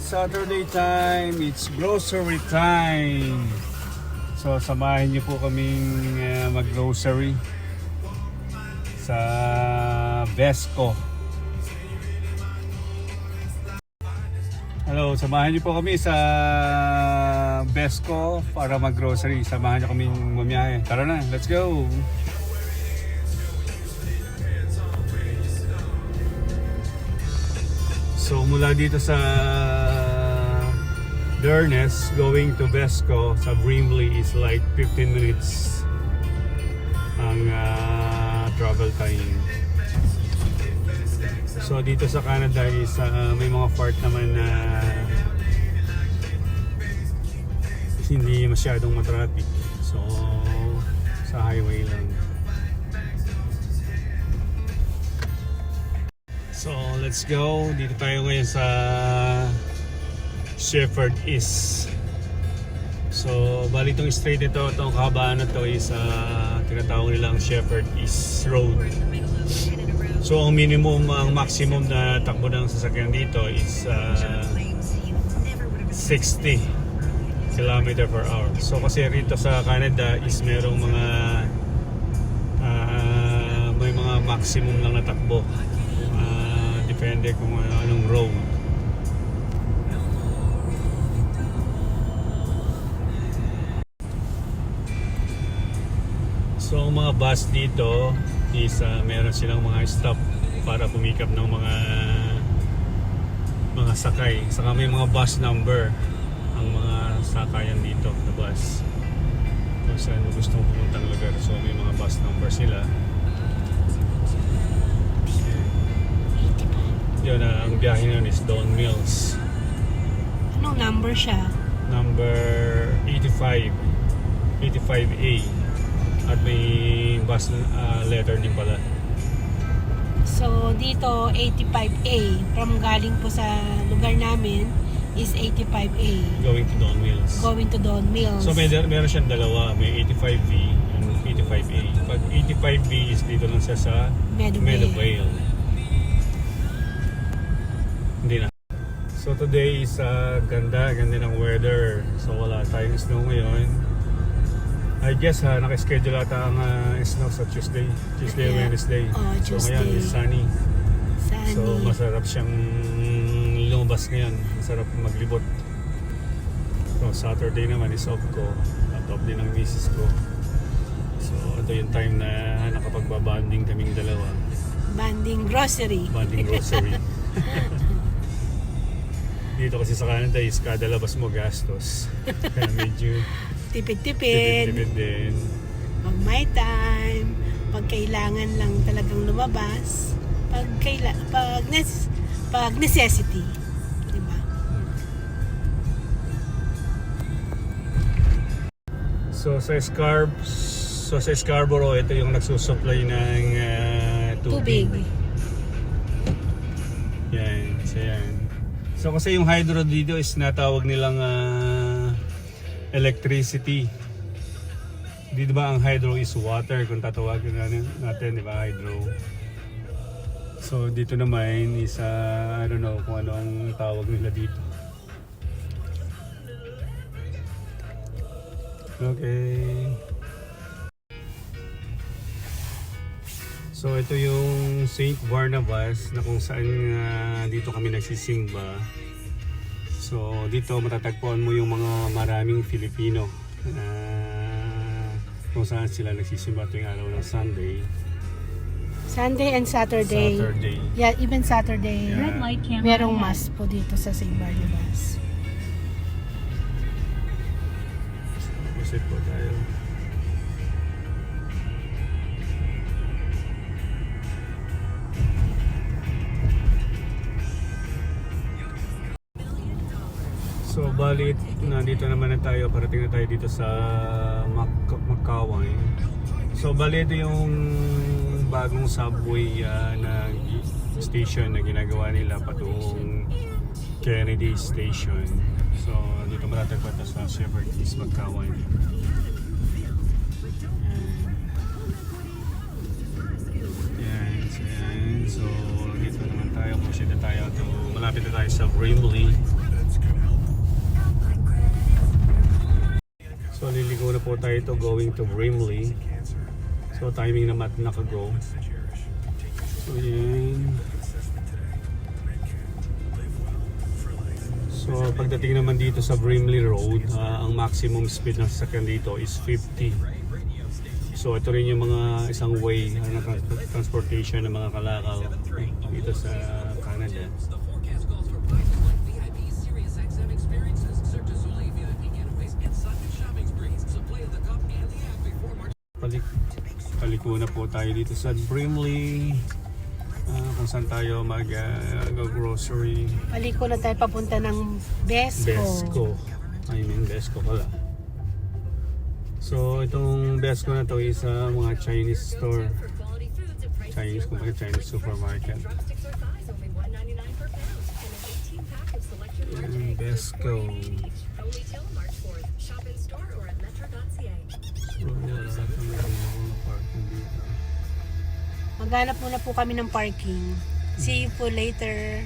Saturday time, it's grocery time. So samahin niyo po kaming mag-grocery sa Vesco. Hello, samahan niyo po kami sa Vesco para mag-grocery. Samahan niyo kaming mamiyahe. Tara na, let's go! So mula dito sa Dernes going to Vesco sa Brimley is like 15 minutes ang travel time. So dito sa Canada is may mga part naman na hindi masyadong matraffic. So sa highway lang. So let's go. Dito tayo ngayon sa Shepherd East. So bali itong street ito, itong kahabaan na to is tinatawag nilang Shepherd East Road. So ang minimum, ang maximum na takbo ng sasakyan dito is 60 km per hour. So kasi rito sa Canada is merong mga may mga maximum lang na takbo. Depende kung anong road. So ang mga bus dito is meron silang mga stop para pumikap ng mga sakay. Saka may mga bus number ang mga sakayan dito na bus. Kung saan mo gustong pumunta ng lugar. So may mga bus number sila. Yun, ang biyahe na is Don Mills. Anong number siya? Number 85 85A. At may bus letter din pala. So dito 85A. From galing po sa lugar namin is 85A. Going to Don Mills. Going to Don Mills. So meron siyang dalawa. May 85B and 85A. Pag 85B is dito lang siya sa Meadowvale. Hindi na. So today is ganda ng weather. So wala tayong snow ngayon. I guess naka-schedule ata ang snow sa Tuesday, Yeah. Wednesday. Tuesday. So ngayon is sunny. So masarap siyang lumabas ngayon. Masarap maglibot. So Saturday naman is off ko. At off din ang misis ko. So ito yung time na nakapagba-bonding kaming dalawa. Banding grocery. Bonding grocery. Dito kasi sa Canada is kada labas mo gastos. Kaya medyo Tipid-tipid. tipid din. Pag may time. Pag kailangan lang talagang lumabas. Pag necessity. Diba? So sa Scarborough, ito yung nagsusupply ng tubig. Yan, so yan. So kasi yung hydro dito is natawag nilang electricity. Di ba ang hydro is water kung tatawagin natin, di ba, hydro. So dito naman is I don't know kung ano ang tawag nila dito. Okay. So ito yung St. Barnabas na kung saan dito kami nagsisimba. So dito matatagpuan mo yung mga maraming Filipino kung saan sila nagsisimba tuwing araw ng Sunday. Sunday and Saturday. Yeah, even Saturday. Yeah. Merong mass po dito sa St. Barnabas. Visit po tayo. So bali, nandito naman na tayo, parating na tayo dito sa Makaway. So bali, ito yung bagong subway na station na ginagawa nila patungong Kennedy Station. So dito matatagpuan ito sa Shepherd East, Makaway. So dito naman tayo, push na tayo to, malapit na tayo sa Brimley. tayo ito going to Brimley. So timing naman naka-go. So yan. So pagdating naman dito sa Brimley Road, ang maximum speed ng sasakyan dito is 50. So ito rin yung mga isang way na transportation ng mga kalakaw dito sa Canada. Paliko na po tayo dito sa Brimley. Kung saan tayo mag-grocery. Paliko na tayo papunta ng Besco. Besco. I mean Besco pala. So itong Besco na to is mga Chinese store. Chinese, kumbaga Chinese supermarket. Yung Besco. So wala kami na parking dito. Maghanap muna po kami ng parking. See you po later.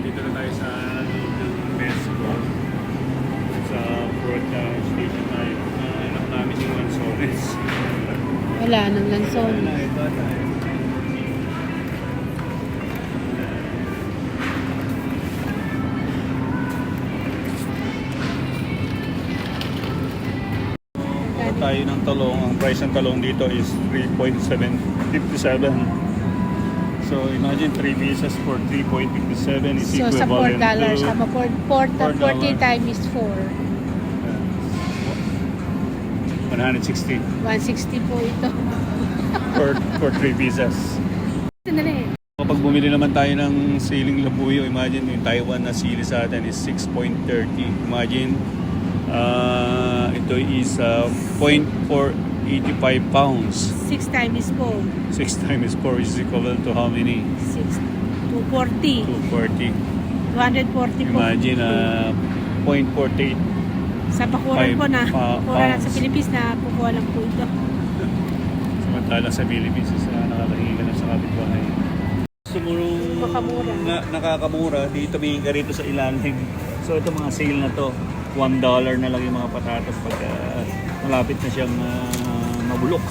Dito na tayo sa Besco. Sa Ford station tayo. Anak namin yung Lanzones. Wala nang lanson. Ito tayo. Tayo ng talong. Ang price ng talong dito is 3.757. So imagine 3 pieces for 3.57 is So sa $4, equivalent to sama 40 times 4. 160 160 po ito. for 3 pieces. Sandali. Kapag bumili naman tayo ng siling labuyo, imagine yung Taiwan na sili sa atin is 6.30. Imagine ito is 0.485 pounds. 6 times 4. 6 times 4 is equivalent to how many? 240. 240. 240 po. Imagine 0.48. Sa bakuran po na. Bakuran pounds. sa Philippines na kukuha lang po ito. Samantalang sa Philippines is nakakahingi ka na sa kapitbahay. Makamura. Nakakamura. Dito may rito sa ilalim. So ito mga sale na to. $1 na lang yung mga patatas pag malapit na siyang mabulok.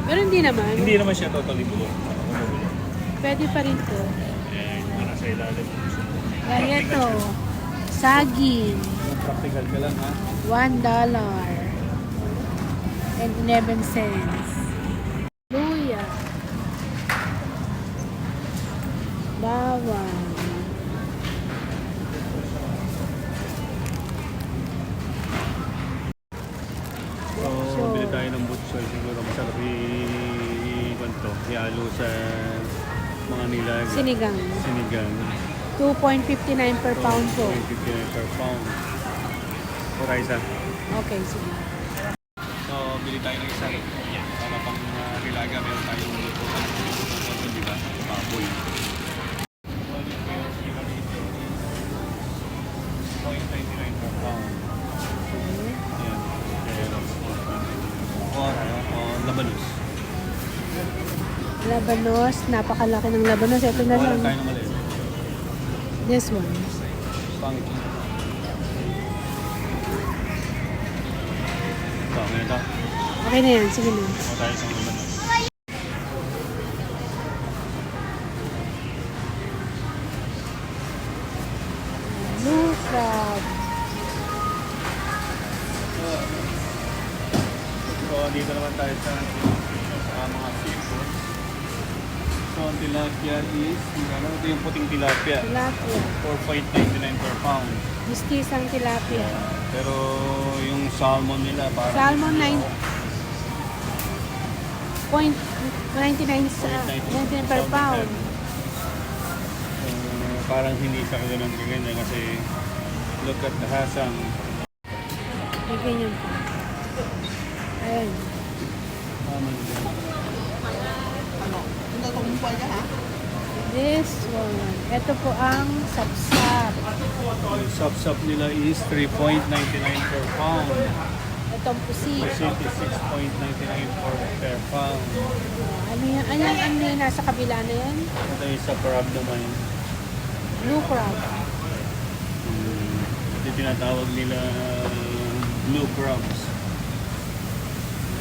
Pero hindi naman. Hindi naman siya totally bulok. Mabulok. Pwede pa rin to. Eh, para sa ilalim. Kaya ito. Saging. Practical ka lang ha. $1.11. Luya. Bawang. So, bili tayo ng butsoy. Siguro masarap ihalo sa mga nilaga. Sinigang. Sinigang. 2.59 per pound po. 2.59 per pound. O Raisa. Okay, sige. So, bili tayo ng isang para pang nilaga. Meron tayong luto. Di ba? Baboy. 0.99 per pound. Okay. Ayan. Labanos. Labanos. Napakalaki ng labanos. Ito na Wala lang. tayo ng maliit. This one. Funky. Ito, ngayon ito. Okay na yan. Sige na. Kuha tayo sa labanos. Blue crab. So, dito naman tayo sa mga seafood. So, ang tilapia is, ito yung puting tilapia. Tilapia. 4.99 per pound. Mistisang tilapia. Pero yung salmon nila parang Salmon 99 per pound. Parang hindi siya kagano'n kasi look at the hasang May ganyan po. Ayun. This one. Ito po ang sapsap. Yung sap-sap nila is 3.99 per pound. Itong pusi. Percent is 6.99 per pound. Ano yung nasa kabila na yan? Ito yung sa crab naman. Blue crab. Ito yung tinatawag nila blue crabs.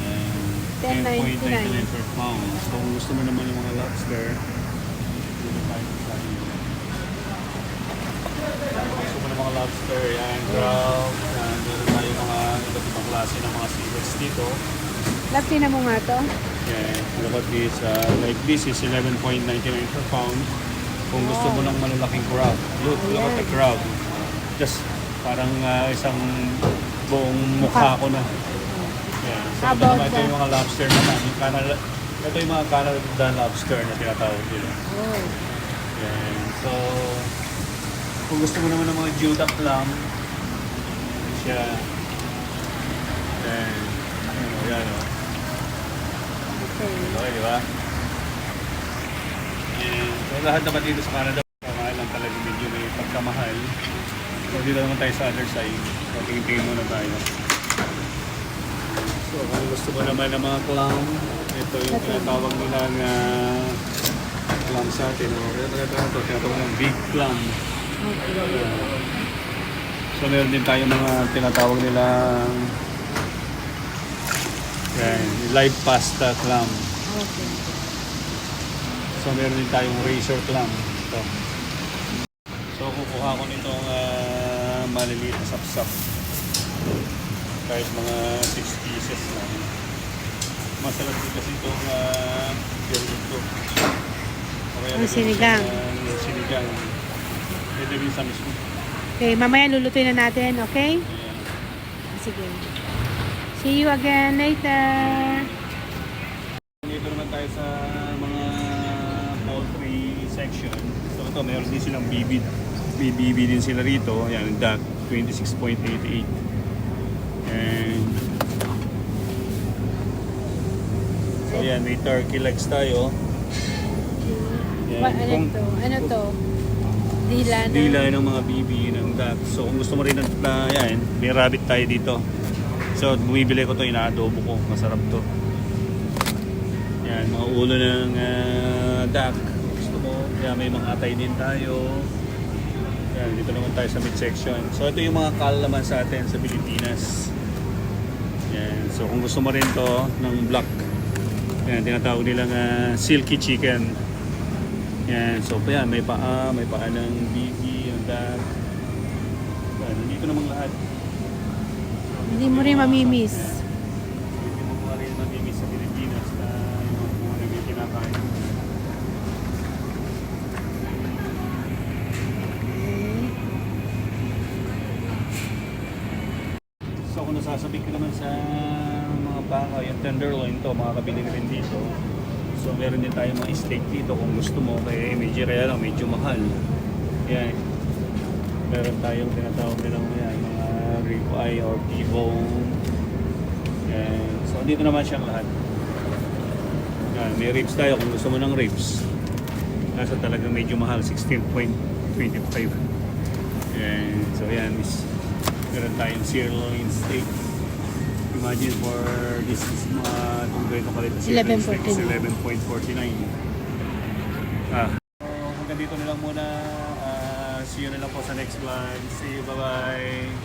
And 10.99 10.99 per pound. So kung gusto mo naman yung mga lobster, dito tayo sa iyo. Gusto mo ng mga lobster, yan, crab, yan, meron tayo mga iba't ibang klase ng mga seafoods dito. Love, tinan mo nga to. Yeah, look at this, like this is 11.99 per pound. Kung gusto mo ng malalaking crab, look at the crab. Just parang isang buong mukha ko na. Yeah. So, How ito about naman, ito yung mga lobster naman. Yung Canada, ito yung mga Canada lobster na tinatawag nila. Oh. Yan. So, kung gusto mo naman ng mga Judah clam, siya. Then, yan o. Okay. Okay, di ba? And, so, lahat naman dito sa Canada, kamahal lang talaga medyo may pagkamahal. So, dito naman tayo sa other side. So, tingin-tingin muna tayo. So, kung gusto mo naman ng mga clam, ito yung tinatawag nila na clam sa atin. Ito, tinatawag ng big clam. So, meron din tayo mga tinatawag nila live pasta clam. Okay. So, meron din tayong razor clam. Ito. So, kukuha ko nitong maliliit na sapsap. Kahit mga 6 pieces lang. Masarap din kasi itong gerlito. Ang sinigang. Sinigang. Pwede rin sa mismo. Okay, mamaya lulutuin na natin, okay? Ayan. Sige. See you again later. Dito naman tayo sa mga poultry section. So ito, meron din silang bibid. May bibid din sila rito. Ayan, duck, 26.88. And so ayan, may turkey legs tayo. Ayan, Ano to? Dila na. dila ng mga bibi ng duck. So kung gusto mo rin yan, may rabbit tayo dito. So bumibili ko to, inaadobo ko. Masarap to. Yan, mga ulo ng duck. Gusto mo, yan, may mga atay din tayo. Yan, dito naman tayo sa midsection. So ito yung mga kalaman sa atin sa Pilipinas. Yan, so kung gusto mo rin to ng black, yan, tinatawag nilang silky chicken. Yan, so pa yan, may paa ng bibi, yung duck. Yan, nandito namang lahat. Hindi mo rin mamimiss. Hindi mo rin mamimiss sa Pilipinas na yung mga naging kinakain. So kung nasasabi ka naman sa mga baka, yung tenderloin to, makakabili ka rin dito. So meron din tayo mga steak dito kung gusto mo, kaya medyo kaya lang, medyo mahal. Yan. Meron tayong tinatawag nilang yan, mga ribeye or T-bone. Yan. So dito naman siyang lahat. Yan, may ribs tayo kung gusto mo ng ribs. Kaso talagang medyo mahal, 16.25. Yan. So yan, meron tayong sirloin steak. Imagine for this is kung ganito kalit na sirloin steak is 11.49. Hanggang dito na lang muna. See you na lang po sa next vlog. See you, bye-bye.